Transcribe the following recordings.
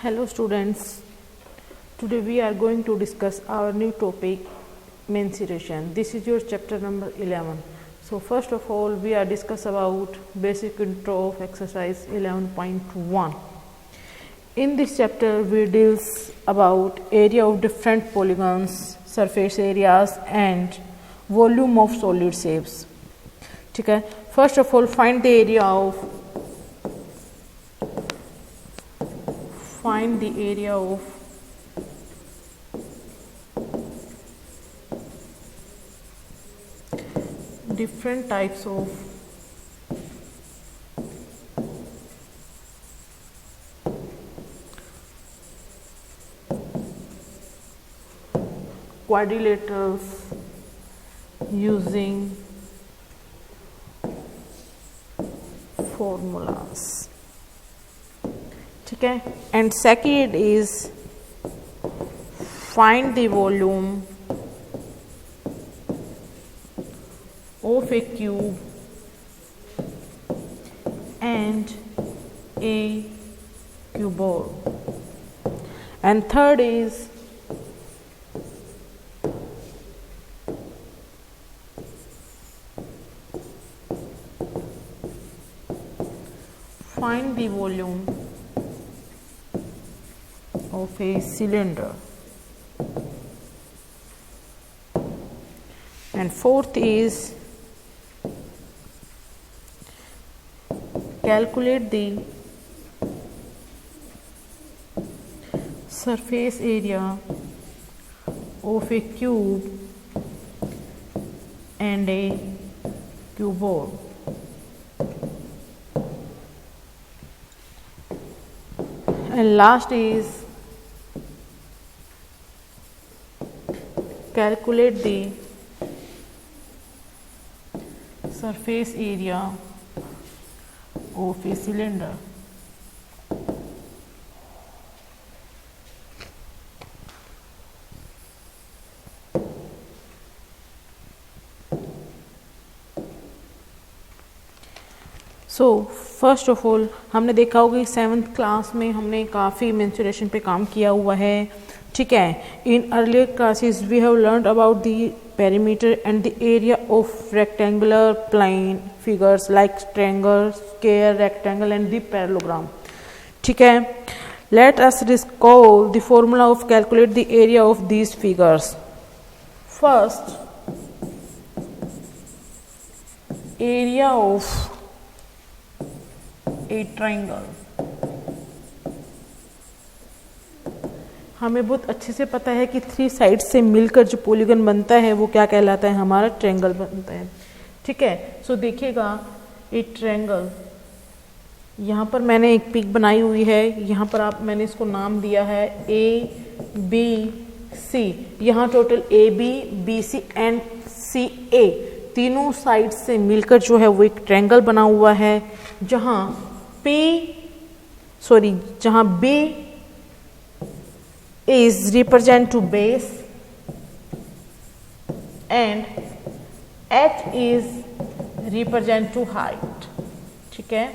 Hello students, today we are going to discuss our new topic mensuration. This is your chapter number 11. So first of all we are discuss about basic intro of exercise 11.1. In this chapter we deals about area of different polygons, surface areas and volume of solid shapes. ठीक है, first of all find the area of different types of quadrilaterals using formulas. ठीक है, and second is find the volume of a cube and a cuboid, and third is find the volume of a cylinder, and fourth is calculate the surface area of a cube and a cuboid. And last is calculate the surface area of a cylinder. So first of all हमने देखा होगा कि 7th class में हमने काफ़ी mensuration पे काम किया हुआ है. ठीक है, in earlier classes we have learned about the perimeter and the area of rectangular plane figures like triangle, square, rectangle and the parallelogram. ठीक है, let us recall the formula of calculate the area of these figures. First, area of a triangle. हमें बहुत अच्छे से पता है कि 3 side से मिलकर जो पॉलीगन बनता है वो क्या कहलाता है, हमारा ट्रायंगल बनता है. ठीक है, सो देखिएगा ए ट्रायंगल, यहाँ पर मैंने एक पिक बनाई हुई है. यहाँ पर मैंने इसको नाम दिया है ए बी सी. यहाँ total A B B C and C A तीनों साइड से मिलकर जो है वो एक ट्रायंगल बना हुआ है. जहाँ जहाँ B is represent to base and H is represent to height. ठीक है,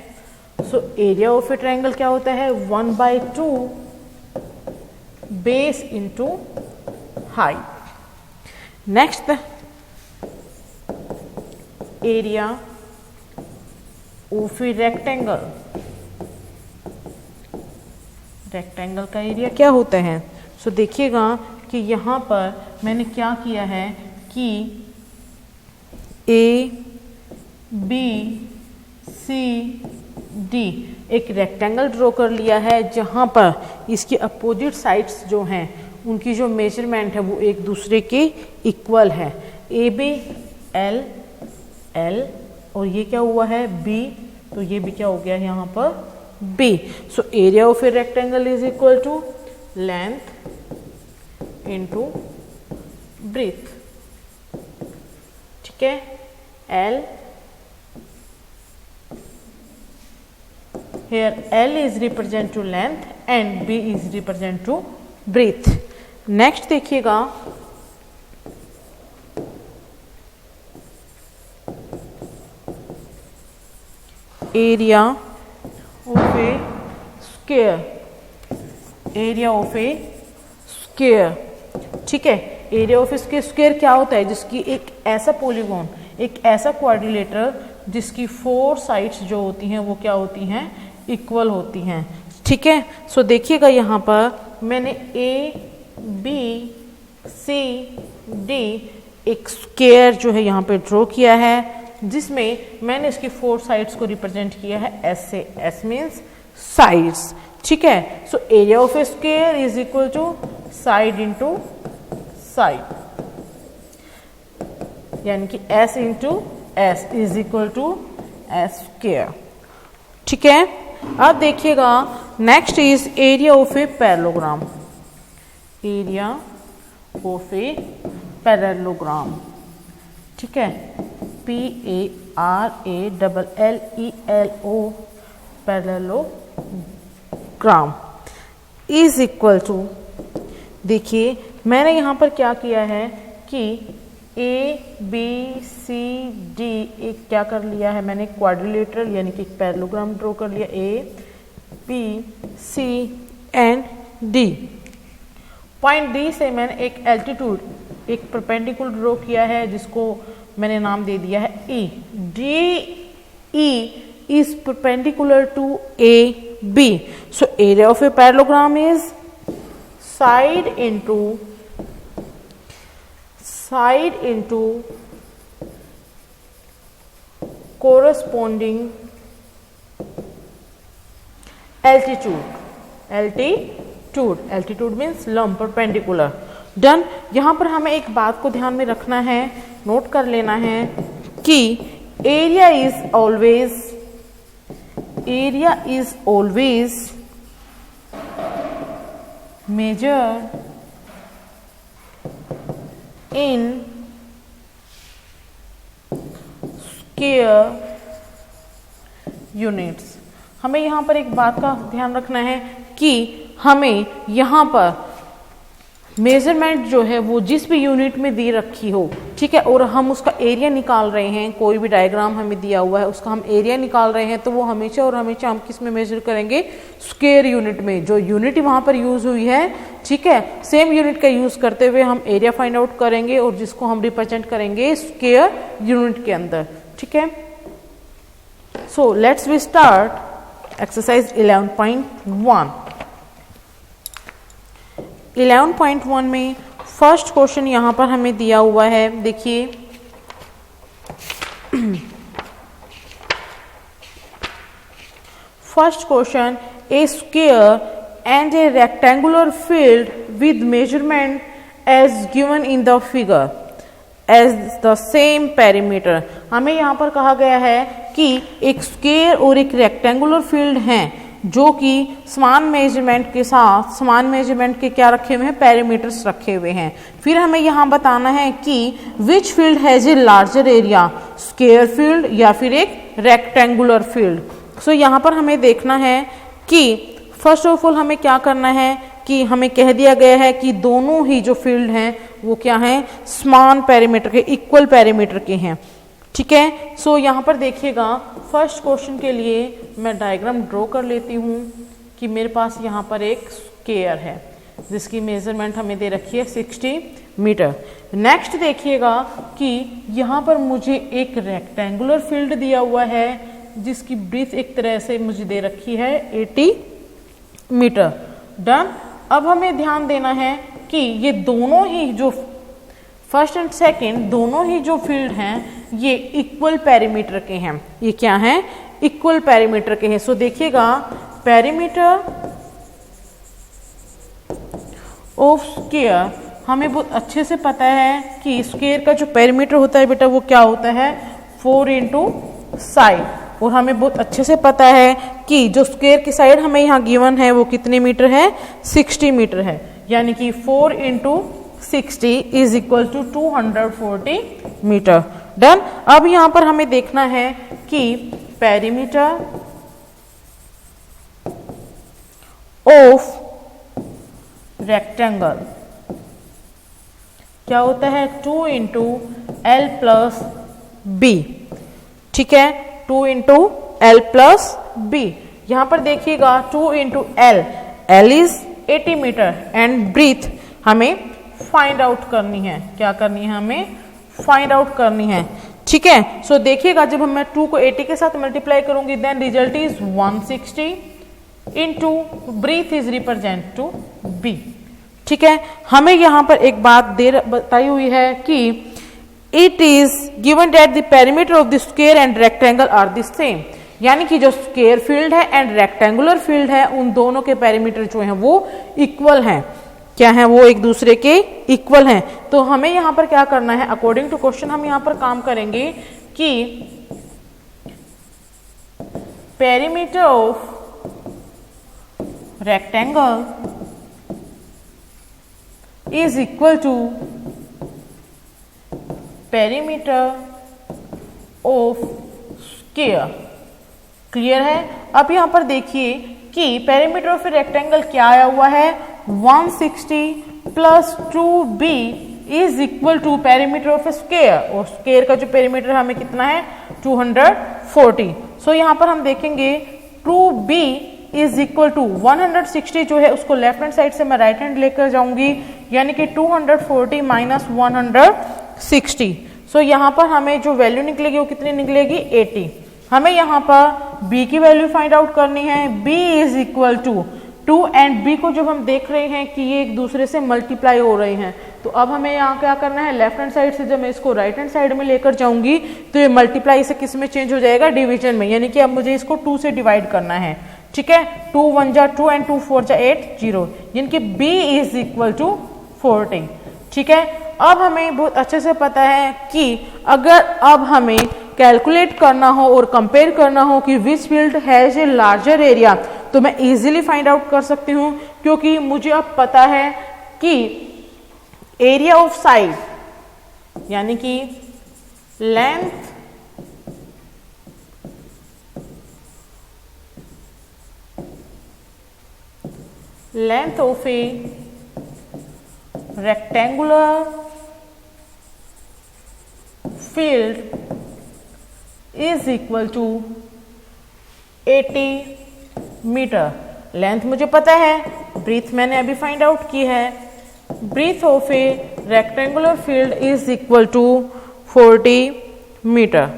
so area of a triangle क्या होता है, 1/2 base into height. Next, area of a rectangle. Rectangle का एरिया क्या होता है, सो देखिएगा कि यहाँ पर मैंने क्या किया है कि ए बी सी डी एक रेक्टेंगल ड्रॉ कर लिया है, जहाँ पर इसके अपोजिट साइड्स जो हैं उनकी जो मेजरमेंट है वो एक दूसरे के इक्वल है. ए बी एल एल और ये क्या हुआ है बी, तो ये भी क्या हो गया यहाँ पर B. So area of a rectangle is equal to length into breadth. ठीक है, L here L is represent to length and B is represent to breadth. Next देखिएगा area of a square. Area of a square. ठीक है, area of square क्या होता है? जिसकी एक ऐसा पॉलीगॉन, एक ऐसा क्वाड्रिलेटर जिसकी 4 साइड्स जो होती हैं वो क्या होती हैं? इक्वल होती हैं। ठीक है, सो देखिएगा यहाँ पर मैंने ए बी सी डी एक स्क्वायर जो है यहाँ पे ड्रॉ किया है, जिसमें मैंने इसकी 4 साइड्स को रिप्रेजेंट किया है एस से। S means sides. ठीक है, so area of a square is equal to side into side, यानी कि S into S is equal to S square. ठीक है, अब देखिएगा next is area of a parallelogram. Area of a parallelogram. ठीक है, PARALLELO parallelogram is equal to, देखिए मैंने यहाँ पर क्या किया है कि ABCD एक क्या कर लिया है मैंने, क्वाड्रिलेटरल यानी कि पैरेललोग्राम ड्रॉ कर लिया। ABC and D। Point D से मैंने एक एल्टीट्यूड, एक परपेंडिकुलर ड्रॉ किया है जिसको मैंने नाम दे दिया है E। DE is perpendicular to AB. So area of a parallelogram is side into corresponding altitude. Altitude means lump, perpendicular. Done. यहां पर हमें एक बात को ध्यान में रखना है, नोट कर लेना है कि area is always measured in square units। हमें यहाँ पर एक बात का ध्यान रखना है कि हमें यहाँ पर मेजरमेंट जो है वो जिस भी यूनिट में दी रखी हो, ठीक है, और हम उसका एरिया निकाल रहे हैं, कोई भी डायग्राम हमें दिया हुआ है उसका हम एरिया निकाल रहे हैं, तो वो हमेशा और हमेशा हम किस में मेजर करेंगे? स्क्वायर यूनिट में। जो यूनिट वहां पर यूज हुई है, ठीक है, सेम यूनिट का यूज करते हुए हम एरिया फाइंड आउट करेंगे और जिसको हम रिप्रेजेंट करेंगे स्क्वायर यूनिट के अंदर। ठीक है, so let's we start exercise 11.1। 11.1 में फर्स्ट क्वेश्चन यहां पर हमें दिया हुआ है, देखिए first question, a square and a rectangular field with measurement as given in the figure as the same perimeter. हमें यहां पर कहा गया है कि एक स्क्वायर और एक रेक्टेंगुलर फील्ड हैं जो कि समान मेजरमेंट के साथ, समान मेजरमेंट के क्या रखे हुए हैं? पैरामीटर्स रखे हुए हैं। फिर हमें यहाँ बताना है कि which field has a larger area, square field या फिर एक रेक्टेंगुलर फील्ड। सो यहाँ पर हमें देखना है कि फर्स्ट ऑफ ऑल हमें क्या करना है कि हमें कह दिया गया है कि दोनों ही जो फील्ड हैं वो क्या हैं? समान पैरामीटर के, इक्वल पैरामीटर के हैं। ठीक है, सो यहाँ पर देखिएगा फर्स्ट क्वेश्चन के लिए मैं डायग्राम ड्रॉ कर लेती हूँ कि मेरे पास यहाँ पर एक स्क्वायर है जिसकी मेजरमेंट हमें दे रखी है 60 मीटर। नेक्स्ट देखिएगा कि यहाँ पर मुझे एक रेक्टेंगुलर फील्ड दिया हुआ है जिसकी ब्रीथ एक तरह से मुझे दे रखी है 80 मीटर। डन। अब हमें ध्यान देना है कि ये दोनों ही जो फर्स्ट एंड सेकेंड दोनों ही जो फील्ड हैं ये इक्वल पैरामीटर के हैं। ये क्या हैं? इक्वल पैरामीटर के हैं। सो देखिएगा पैरामीटर ऑफ स्क्वायर, हमें बहुत अच्छे से पता है कि स्क्वायर का जो पैरामीटर होता है बेटा वो क्या होता है? 4 इंटू साइड। और हमें बहुत अच्छे से पता है कि जो स्क्वायर की साइड हमें यहाँ गिवन है वो कितने मीटर है? 60 मीटर है, यानी कि 4 into 60 is equal to 240 metre. Done. अब यहां पर हमें देखना है कि पेरीमीटर ऑफ रेक्टेंगल क्या होता है? 2 इंटू एल प्लस बी। ठीक है, 2 इंटू एल प्लस बी। यहां पर देखिएगा 2 into L, L is 80 metre and breadth हमें फाइंड आउट करनी है। क्या करनी है? हमें फाइंड आउट करनी है। ठीक है, सो देखिएगा जब मैं 2 को 80 के साथ मल्टीप्लाई करूंगी then result is 160 into breadth is represent to be. ठीक है, हमें यहां पर एक बात बताई हुई है कि it is given that the perimeter of the square and rectangle are the same, यानी कि जो स्क्वायर फील्ड है एंड रेक्टेंगुलर फील्ड है उन दोनों के पेरीमीटर जो है वो इक्वल हैं। क्या है? वो एक दूसरे के इक्वल हैं। तो हमें यहां पर क्या करना है? अकॉर्डिंग टू क्वेश्चन हम यहां पर काम करेंगे कि perimeter of rectangle is equal to perimeter of square. Clear है? अब यहां पर देखिए कि पेरीमीटर ऑफ रेक्टेंगल क्या आया हुआ है? 160 plus 2b is equal to perimeter of square, और स्क्वायर का जो पेरीमीटर हमें कितना है? 240। सो यहां पर हम देखेंगे 2b इज इक्वल टू 160 जो है उसको लेफ्ट हैंड साइड से मैं राइट हैंड लेकर जाऊंगी, यानी कि 240 माइनस 160। सो यहां पर हमें जो वैल्यू निकलेगी वो कितनी निकलेगी? 80। हमें यहां पर b की वैल्यू फाइंड आउट करनी है। b is equal to 2 and b को जब हम देख रहे हैं कि ये एक दूसरे से मल्टीप्लाई हो रहे हैं, तो अब हमें यहाँ क्या करना है? लेफ्ट हैंड साइड से जब मैं इसको राइट हैंड साइड में लेकर जाऊंगी तो ये मल्टीप्लाई से किस में चेंज हो जाएगा? डिवीजन में, यानी कि अब मुझे इसको 2 से डिवाइड करना है। ठीक है, 2 1 जा 2 एंड 2 4 जा 8 0, यानी कि b इज इक्वल टू 40। ठीक है, अब हमें बहुत अच्छे से पता है कि अगर अब हमें कैलकुलेट करना हो और कंपेयर करना हो कि which field has a larger area, तो मैं इजीली फाइंड आउट कर सकती हूं, क्योंकि मुझे अब पता है कि एरिया ऑफ साइड यानी कि length of a rectangular field is equal to 80 metre. Length मुझे पता है, ब्रीथ मैंने अभी फाइंड आउट की है। Breadth of a rectangular field is equal to 40 metre.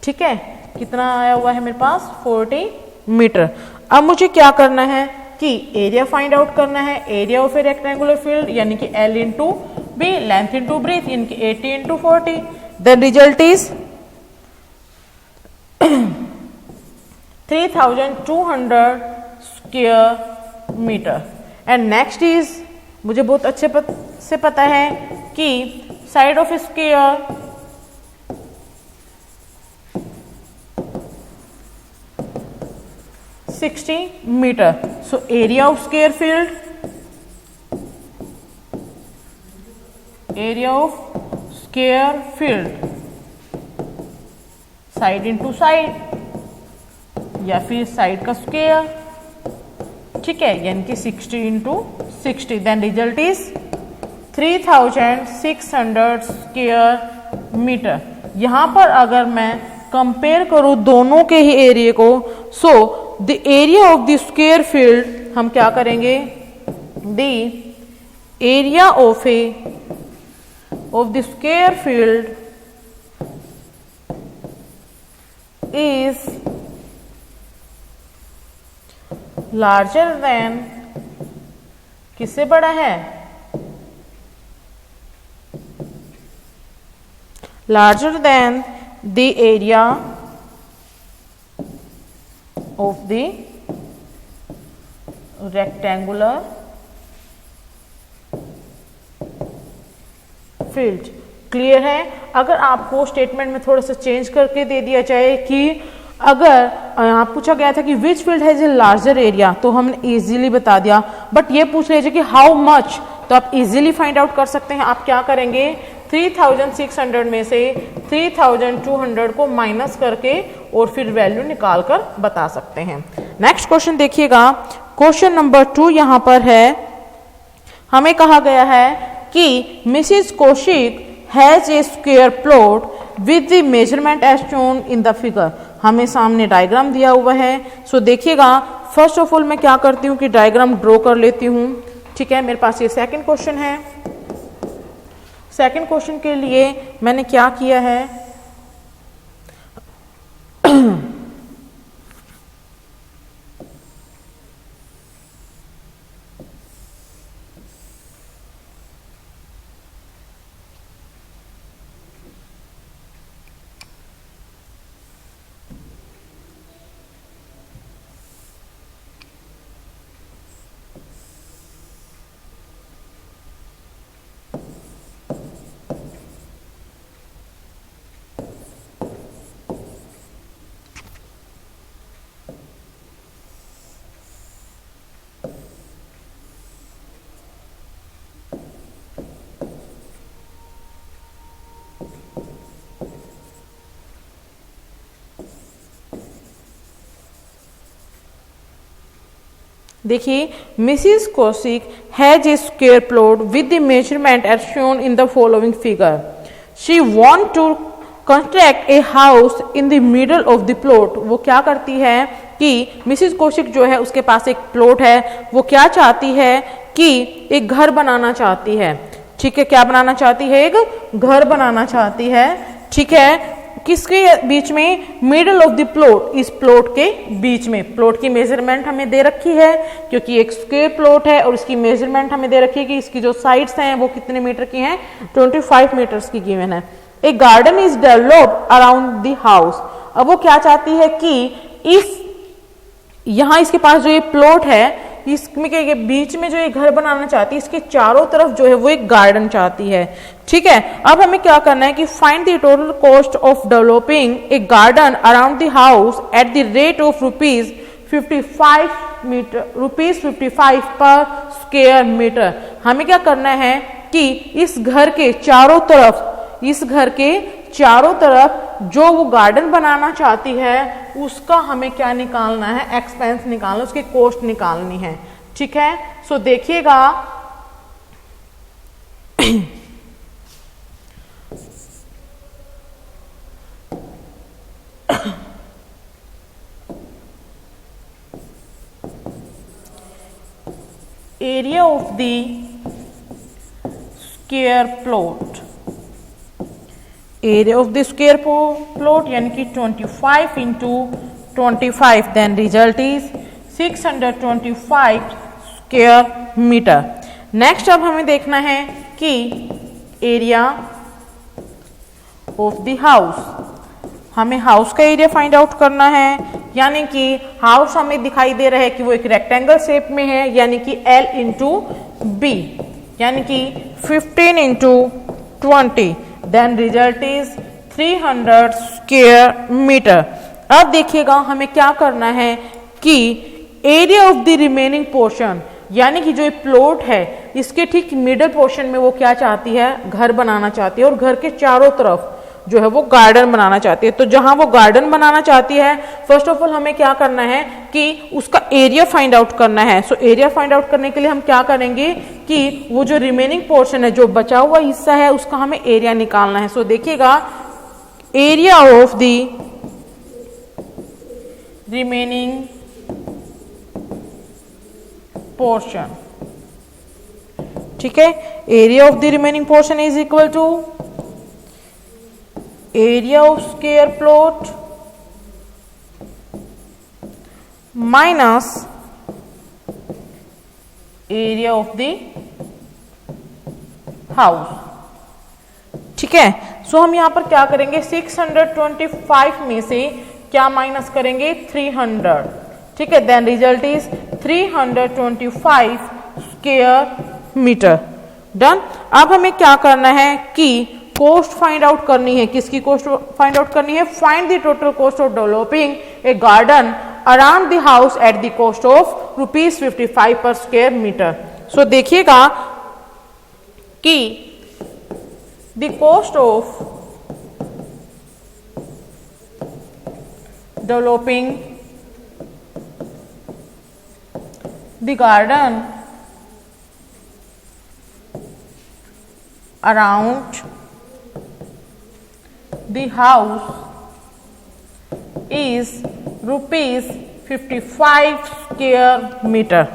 ठीक है, कितना आया हुआ है मेरे पास? 40 मीटर। अब मुझे क्या करना है कि एरिया फाइंड आउट करना है। Area of a rectangular field यानी कि L into B, length into breadth, यानी कि 80 into 40। Then result is 3200 square metre. And next is, मुझे बहुत अच्छे से पता है कि side of square $60 metre. So area of square field, area of square field side into side या फिर साइड का स्क्वायर। ठीक है, यानी कि 60 into 60। Then result is 3600 square metre. यहां पर अगर मैं कंपेयर करूं दोनों के ही एरिया को, so the area of the square field हम क्या करेंगे? The area of the square field is larger than, किससे बड़ा है? Larger than the area of the rectangular field. Clear है? अगर आपको स्टेटमेंट में थोड़ा सा चेंज करके दे दिया जाए कि अगर यहाँ पूछा गया था कि which field has a larger area, तो हमने इजीली बता दिया। बट ये पूछ लीजिए कि हाउ मच, तो आप इजीली फाइंड आउट कर सकते हैं। आप क्या करेंगे? 3600 में से 3200 को माइनस करके और फिर वैल्यू निकाल कर बता सकते हैं। नेक्स्ट क्वेश्चन देखिएगा, क्वेश्चन नंबर 2 यहां पर है। हमें कहा गया है कि Mrs Kaushik has a square plot with the measurement as shown in the figure. हमें सामने डायग्राम दिया हुआ है। सो देखिएगा, फर्स्ट ऑफ ऑल मैं क्या करती हूँ कि डायग्राम ड्रॉ कर लेती हूँ। ठीक है, मेरे पास ये सेकंड क्वेश्चन है। सेकंड क्वेश्चन के लिए मैंने क्या किया है, देखिए Mrs Kaushik has a square plot with the measurement as shown in the following figure. She want to construct a house in the middle of the plot. वो क्या करती है कि मिसिस कौशिक जो है उसके पास एक प्लॉट है, वो क्या चाहती है कि एक घर बनाना चाहती है। ठीक है, क्या बनाना चाहती है, एक घर बनाना चाहती है। ठीक है, किसके बीच में, मिडल ऑफ द प्लॉट, इस प्लॉट के बीच में। प्लॉट की मेजरमेंट हमें दे रखी है क्योंकि एक स्क्वायर प्लॉट है और इसकी मेजरमेंट हमें दे रखी है कि इसकी जो साइड्स हैं वो कितने मीटर की हैं, 25 मीटर्स की गिवन है। A garden is developed around the house. अब वो क्या चाहती है कि इस यहां इसके पास जो ये प्लॉट है इसमें के बीच में जो ये घर बनाना चाहती है, इसके चारों तरफ जो है वो एक गार्डन चाहती है। ठीक है, अब हमें क्या करना है कि find the total cost of developing a garden around the house at the rate of rupees 55 per square metre. हमें क्या करना है कि इस घर के चारों तरफ, इस घर के चारों तरफ जो वो गार्डन बनाना चाहती है उसका हमें क्या निकालना है, एक्सपेंस निकालना, उसकी कॉस्ट निकालनी है। ठीक है, सो देखिएगा area of the square plot, area of the square plot यानी कि 25 into 25, then result is 625 square metre. Next अब हमें देखना है कि एरिया ऑफ द हाउस, हमें हाउस का एरिया फाइंड आउट करना है। यानी कि हाउस हमें दिखाई दे रहा है कि वो एक रेक्टेंगल शेप में है, यानी कि L इंटू बी, यानी कि 15 into 20, then result is 300 square metre. अब देखिएगा हमें क्या करना है कि area of the remaining portion, यानी कि जो ये प्लॉट है इसके ठीक मिडल पोर्शन में वो क्या चाहती है, घर बनाना चाहती है और घर के चारों तरफ जो है वो गार्डन बनाना चाहती है। तो जहां वो गार्डन बनाना चाहती है, फर्स्ट ऑफ ऑल हमें क्या करना है कि उसका एरिया फाइंड आउट करना है। सो एरिया फाइंड आउट करने के लिए हम क्या करेंगे कि वो जो रिमेनिंग पोर्शन है, जो बचा हुआ हिस्सा है, उसका हमें एरिया निकालना है। सो देखिएगा area of the remaining portion, ठीक है, area of the remaining portion is equal to area of square plot minus area of the house। ठीक है, सो हम यहां पर क्या करेंगे, 625 में से क्या माइनस करेंगे, 300। ठीक है, then result is 325 square metre. Done. अब हमें क्या करना है कि कॉस्ट फाइंड आउट करनी है। किसकी कॉस्ट फाइंड आउट करनी है, find the total cost of developing a garden around the house at the cost of ₹55 per square metre. So देखिएगा कि the cost of developing the garden around the house is ₹55 square metre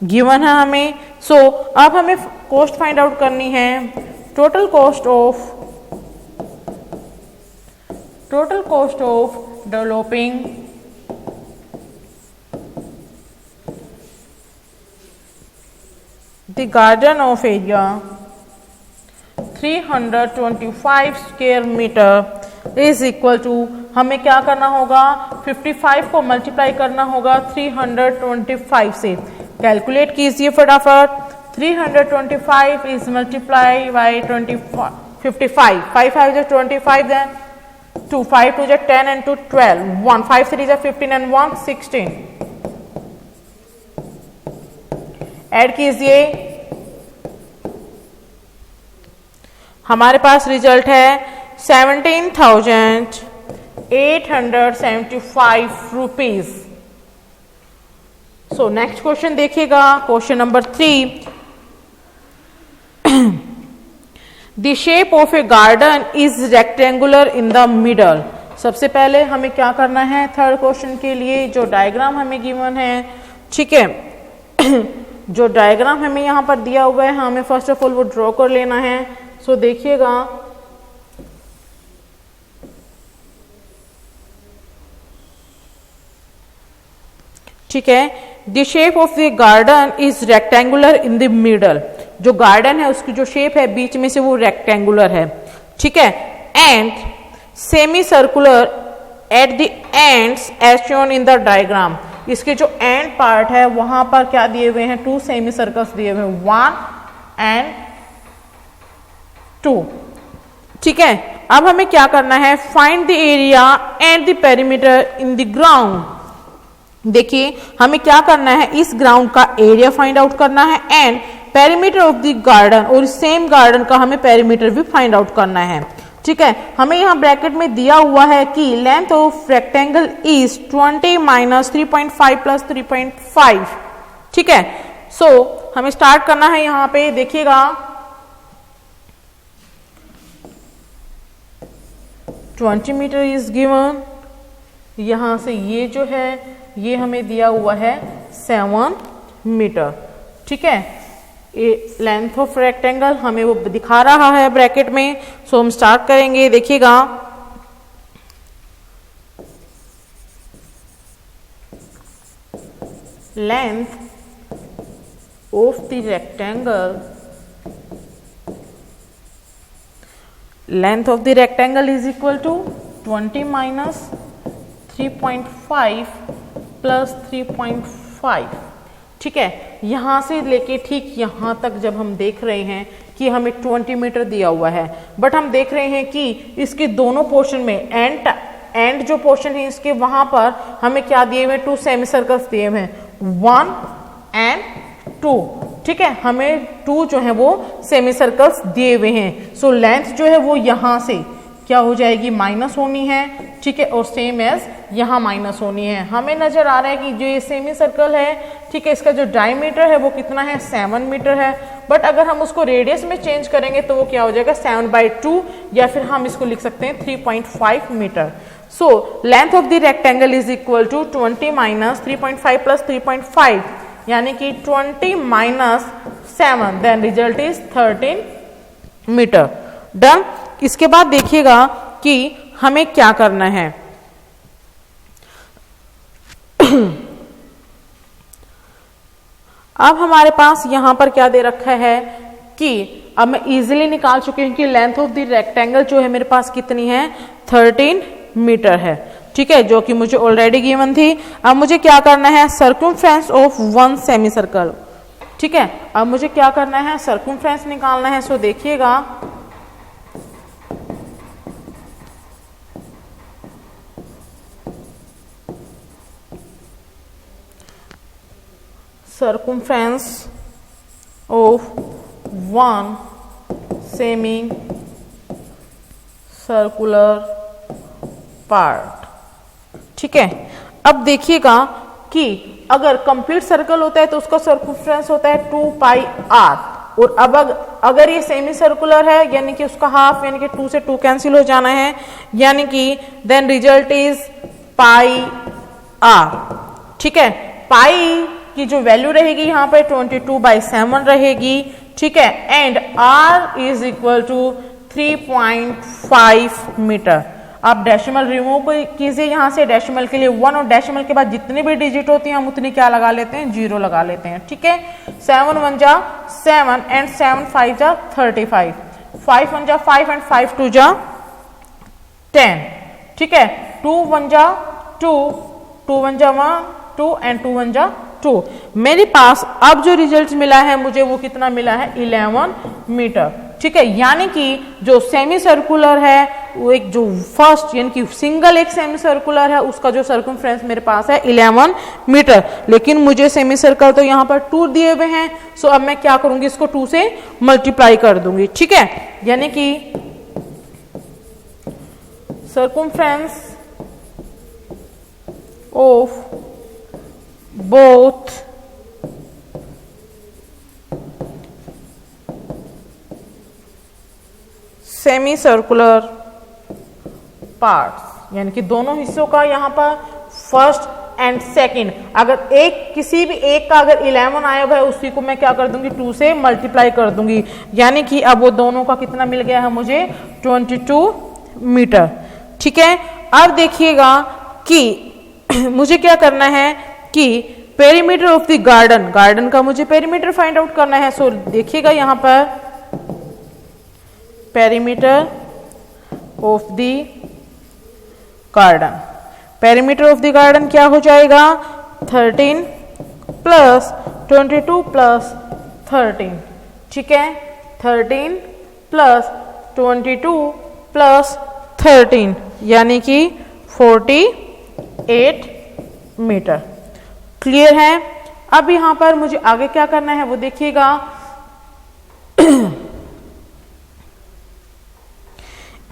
given है हमें। सो अब हमें cost find out करनी है। Total cost of developing the garden of area 325 square metre is equal to, हमें क्या करना होगा, 55 को मल्टीप्लाई करना होगा 325 से। कैलकुलेट कीजिए फटाफट। 325 is multiply by 55, 5 5 is 25, then 2 5 2 is 10 and 2 12, 1 5 3 is 15 and 1 16। Add कीजिए, हमारे पास रिजल्ट है 17,875 रुपीज। सो नेक्स्ट क्वेश्चन देखिएगा, question number 3। The shape of A garden is rectangular in the middle. सबसे पहले हमें क्या करना है, थर्ड क्वेश्चन के लिए जो डायग्राम हमें गिवन है, ठीक है, जो डायग्राम हमें यहां पर दिया हुआ है हमें फर्स्ट ऑफ ऑल वो ड्रॉ कर लेना है। सो देखिएगा, ठीक है, the shape of the garden is rectangular in the middle. जो गार्डन है उसकी जो शेप है बीच में से वो रेक्टेंगुलर है, ठीक है, and semi circular at the ends as shown in the diagram. इसके जो एंड पार्ट है वहां पर क्या दिए हुए हैं, 2 सेमी सर्कल्स दिए हुए हैं, 1 एंड 2, ठीक है। अब हमें क्या करना है, find the area and the perimeter in the ground. देखिए हमें क्या करना है, इस ग्राउंड का एरिया फाइंड आउट करना है and perimeter of the garden, और सेम गार्डन का हमें पेरीमीटर भी फाइंड आउट करना है, ठीक है। हमें यहाँ ब्रैकेट में दिया हुआ है कि length of rectangle is 20 minus 3.5 plus 3.5, ठीक है। सो हमें स्टार्ट करना है, यहाँ पे देखिएगा 20 मीटर इज गिवन। यहां से ये जो है ये हमें दिया हुआ है 7 मीटर, ठीक है। लेंथ ऑफ रेक्टेंगल हमें वो दिखा रहा है ब्रैकेट में। सो हम स्टार्ट करेंगे, देखिएगा length of the rectangle, length of the rectangle is equal to 20 minus 3.5 plus 3.5, ठीक है। यहां से लेके ठीक यहां तक जब हम देख रहे हैं कि हमें 20 मीटर दिया हुआ है, बट हम देख रहे हैं कि इसके दोनों पोर्शन में एंड जो पोर्शन है इसके वहां पर हमें क्या दिए हुए, 2 सेमी सर्कल्स दिए हुए हैं, 1 एंड 2, ठीक है। हमें 2 जो है वो सेमी सर्कल्स दिए हुए हैं। सो लेंथ जो है वो यहां से क्या हो जाएगी, माइनस होनी है, ठीक है, और सेम एज यहाँ माइनस होनी है। हमें नजर आ रहा है कि जो ये सेमी सर्कल है, ठीक है, इसका जो डायमीटर है वो कितना है, 7 मीटर है। बट अगर हम उसको रेडियस में चेंज करेंगे तो वो क्या हो जाएगा, 7/2, या फिर हम इसको लिख सकते हैं 3.5 metre. So length of the rectangle is equal to 20 minus 3.5 plus 3.5, यानी कि 20 minus 7, then result is 13 metre. Done. इसके बाद देखिएगा कि हमें क्या करना है। अब हमारे पास यहां पर क्या दे रखा है कि अब मैं इजीली निकाल चुकी हूं कि लेंथ ऑफ द रेक्टेंगल जो है मेरे पास कितनी है, 13 मीटर है, ठीक है, जो कि मुझे ऑलरेडी गिवन थी। अब मुझे क्या करना है, सर्कमफ्रेंस ऑफ 1 सेमी सर्कल, ठीक है। अब मुझे क्या करना है, सर्कमफ्रेंस निकालना है। सो देखिएगा circumference of 1 semi circular part, ठीक है। अब देखिएगा कि अगर कंप्लीट सर्कल होता है तो उसका सर्कमफ्रेंस होता है 2πr, और अब अगर ये सेमी सर्कुलर है यानी कि उसका हाफ, यानी कि 2 से 2 कैंसिल हो जाना है, यानी कि देन रिजल्ट इज πr, ठीक है। पाई की जो वैल्यू रहेगी यहाँ पे 22/7 रहेगी, ठीक है, and r is equal to 3.5 metre. आप डेसिमल रिमूव कीजिए यहाँ से, डेसिमल के लिए 1 और डेसिमल के बाद जितनी भी डिजिट होती हैं हम उतनी क्या लगा लेते हैं, 0 लगा लेते हैं, ठीक है। 7 1 जा 7 एंड 7 5 जा 35, 5 1 जा 5 एंड 5 2 जा 10, ठीक है। 2 1 जा 2, 2 1 जा 1 2 एंड 2 1 जा 2। मेरे पास अब जो रिजल्ट मिला है मुझे वो कितना मिला है, 11 मीटर, ठीक है। यानी कि जो सेमी सर्कुलर है वो एक जो फर्स्ट यानी कि सिंगल एक सेमी सर्कुलर है उसका जो सर्कमफ्रेंस मेरे पास है 11 मीटर, लेकिन मुझे सेमी सर्कल तो यहाँ पर 2 दिए हुए हैं। सो अब मैं क्या करूंगी, इसको 2 से मल्टीप्लाई कर दूंगी, ठीक है। यानी कि circumference of both semi circular parts, यानी कि दोनों हिस्सों का यहाँ पर फर्स्ट एंड सेकंड, अगर एक किसी भी एक का अगर 11 आया हुआ है उसी को मैं क्या कर दूंगी, 2 से मल्टीप्लाई कर दूंगी। यानी कि अब वो दोनों का कितना मिल गया है मुझे, 22 मीटर, ठीक है। अब देखिएगा कि मुझे क्या करना है कि perimeter of the garden, garden का मुझे पेरीमीटर फाइंड आउट करना है। सो देखिएगा यहाँ पर perimeter of the garden, perimeter of the garden क्या हो जाएगा, 13 प्लस 22 प्लस 13, ठीक है। 13 प्लस 22 प्लस 13 यानी कि 48 मीटर। क्लियर है। अब यहां पर मुझे आगे क्या करना है वो देखिएगा।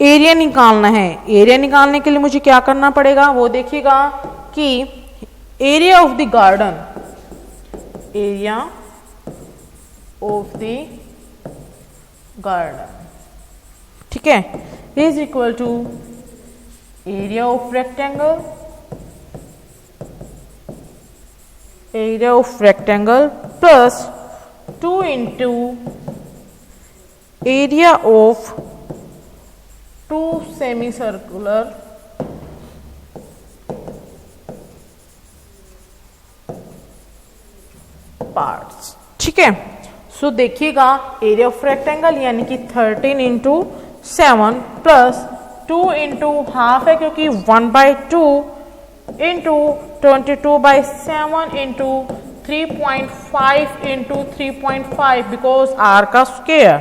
एरिया निकालना है। एरिया निकालने के लिए मुझे क्या करना पड़ेगा वो देखिएगा कि area of the garden, area of the garden, ठीक है, is equal to area of rectangle, area of rectangle plus 2 into area of 2 semi circular parts, ठीक है। सो देखिएगा एरिया ऑफ रेक्टेंगल यानी कि 13 इंटू 7 प्लस 2 इंटू हाफ है क्योंकि 1/2 into 22/7 into 3.5 into 3.5 because R का स्क्वायर,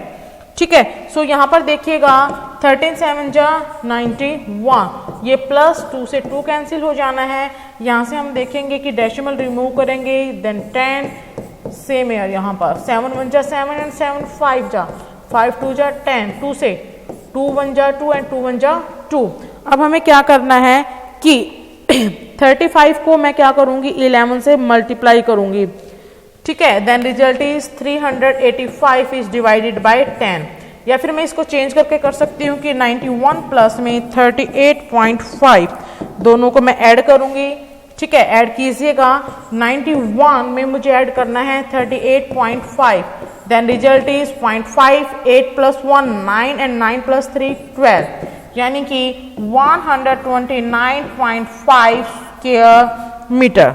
ठीक है। सो यहां पर देखिएगा 13 7 जा 91, ये प्लस 2 से 2 कैंसिल हो जाना है। यहां से हम देखेंगे कि डेसिमल रिमूव करेंगे, देन 10 सेम है यहाँ पर 7 1 जा 7 एंड 7 5 जा 5 2 जा 10, 2 से 2 1 जा 2 एंड 2 1 जा 2। अब हमें क्या करना है कि 35 को मैं क्या करूंगी 11 से मल्टीप्लाई करूंगी, ठीक है। Then result is 385 is divided by 10, या फिर मैं इसको चेंज करके कर सकती हूँ कि 91 प्लस में 38.5 दोनों को मैं ऐड करूंगी, ठीक है। ऐड कीजिएगा 91 में मुझे ऐड करना है 38.5, then result is 0.5, 8 plus 1 9 and 9 plus 3 12, यानी कि 129.5 स्क्वायर मीटर।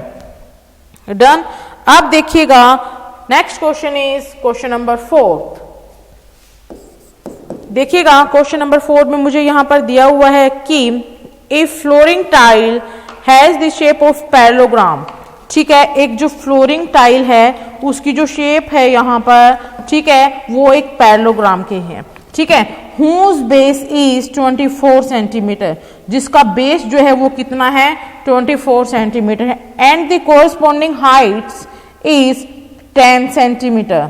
डन। अब देखिएगा next question is question number 4। देखिएगा क्वेश्चन नंबर 4 में मुझे यहां पर दिया हुआ है कि if flooring tile has the shape of parallelogram, ठीक है। एक जो फ्लोरिंग टाइल है उसकी जो शेप है यहाँ पर, ठीक है, वो एक पैरेललोग्राम के है, ठीक है। whose base is 24 सेंटीमीटर, जिसका बेस जो है वो कितना है 24 सेंटीमीटर है, and the corresponding Heights is 10 centimetre,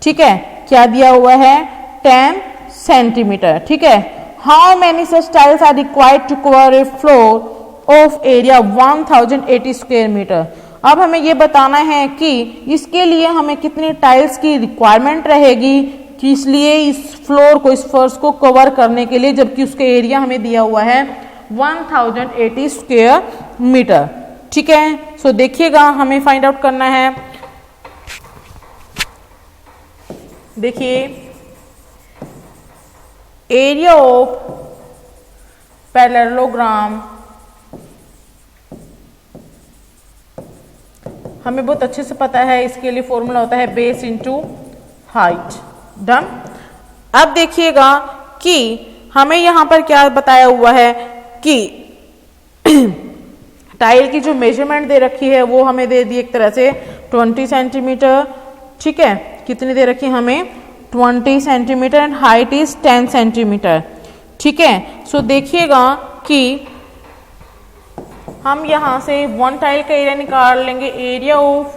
ठीक है। क्या दिया हुआ है 10 सेंटीमीटर, ठीक है। How many such tiles are required to cover a floor of area 1080 square metre. अब हमें ये बताना है कि इसके लिए हमें कितनी टाइल्स की रिक्वायरमेंट रहेगी, कि इसलिए इस फ्लोर को, इस फर्श को कवर करने के लिए, जबकि उसका एरिया हमें दिया हुआ है 1080 स्क्वायर मीटर। ठीक है। सो देखिएगा हमें फाइंड आउट करना है, देखिए एरिया ऑफ पैरेललोग्राम हमें बहुत अच्छे से पता है, इसके लिए फॉर्मूला होता है बेस इंटू हाइट। डन। अब देखिएगा कि हमें यहां पर क्या बताया हुआ है कि टाइल की जो मेजरमेंट दे रखी है वो हमें दे दी एक तरह से 20 सेंटीमीटर, ठीक है। कितनी दे रखी है हमें 20 centimetre and height is 10 centimetre, ठीक है। सो देखिएगा कि हम यहां से वन टाइल का एरिया निकाल लेंगे। Area of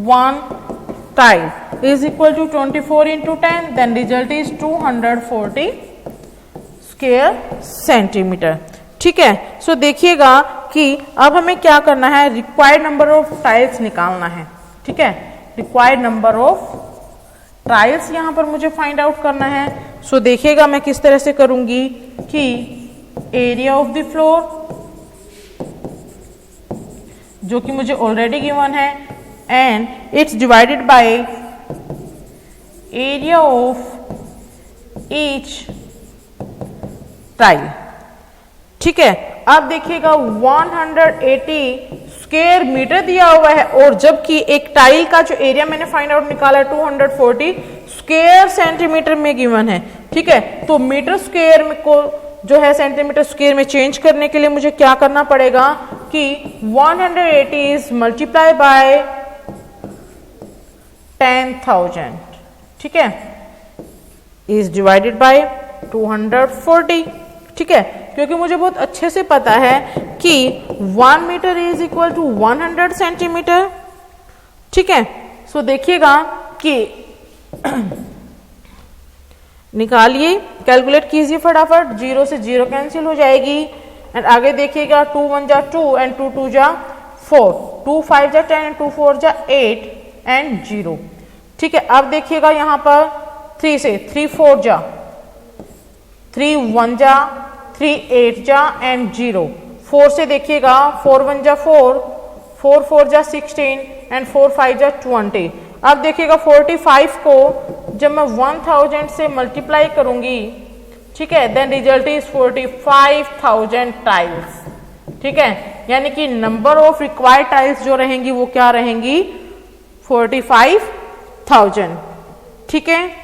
one tile is equal to 24 into 10, then result is 240 square centimetre, ठीक है। सो देखिएगा कि अब हमें क्या करना है, रिक्वायर्ड नंबर ऑफ टाइल्स निकालना है, ठीक है। रिक्वायर्ड नंबर ऑफ टाइल्स यहां पर मुझे फाइंड आउट करना है। सो देखिएगा मैं किस तरह से करूंगी कि एरिया ऑफ द फ्लोर जो कि मुझे ऑलरेडी गिवन है and it's divided by area of each tile, ठीक है। अब देखिएगा 180 स्क्वायर मीटर दिया हुआ है और जबकि एक टाइल का जो एरिया मैंने फाइंड आउट निकाला है 240 स्क्वायर सेंटीमीटर में गिवन है, ठीक है। तो मीटर स्क्वायर में को जो है सेंटीमीटर स्क्वायर में चेंज करने के लिए मुझे क्या करना पड़ेगा कि 180 इज मल्टीप्लाई बाय 10,000, ठीक है, इज डिवाइडेड बाय 240, ठीक है। क्योंकि मुझे बहुत अच्छे से पता है कि 1 metre is equal to 100 centimetre, ठीक है। सो देखिएगा कि निकालिए, कैलकुलेट कीजिए फटाफट, 0 से 0 कैंसिल हो जाएगी एंड आगे देखिएगा 2 1 जा 2 एंड 2 2 जा 4, 2 5 जा 10 एंड 2 4 जा 8 एंड 0, ठीक है। अब देखिएगा यहाँ पर 3 से 3 4 जा 3 1 जा 3 8 जा एंड 0, 4 से देखिएगा 4 1 जा 4, 4 4 जा 16 एंड 4 5 जा 20। अब देखिएगा 45 को जब मैं 1000 से मल्टीप्लाई करूंगी, ठीक है, देन रिजल्ट इज 45,000 टाइल्स, ठीक है। यानी कि नंबर ऑफ रिक्वायर्ड टाइल्स जो रहेंगी वो क्या रहेंगी 45,000, ठीक है।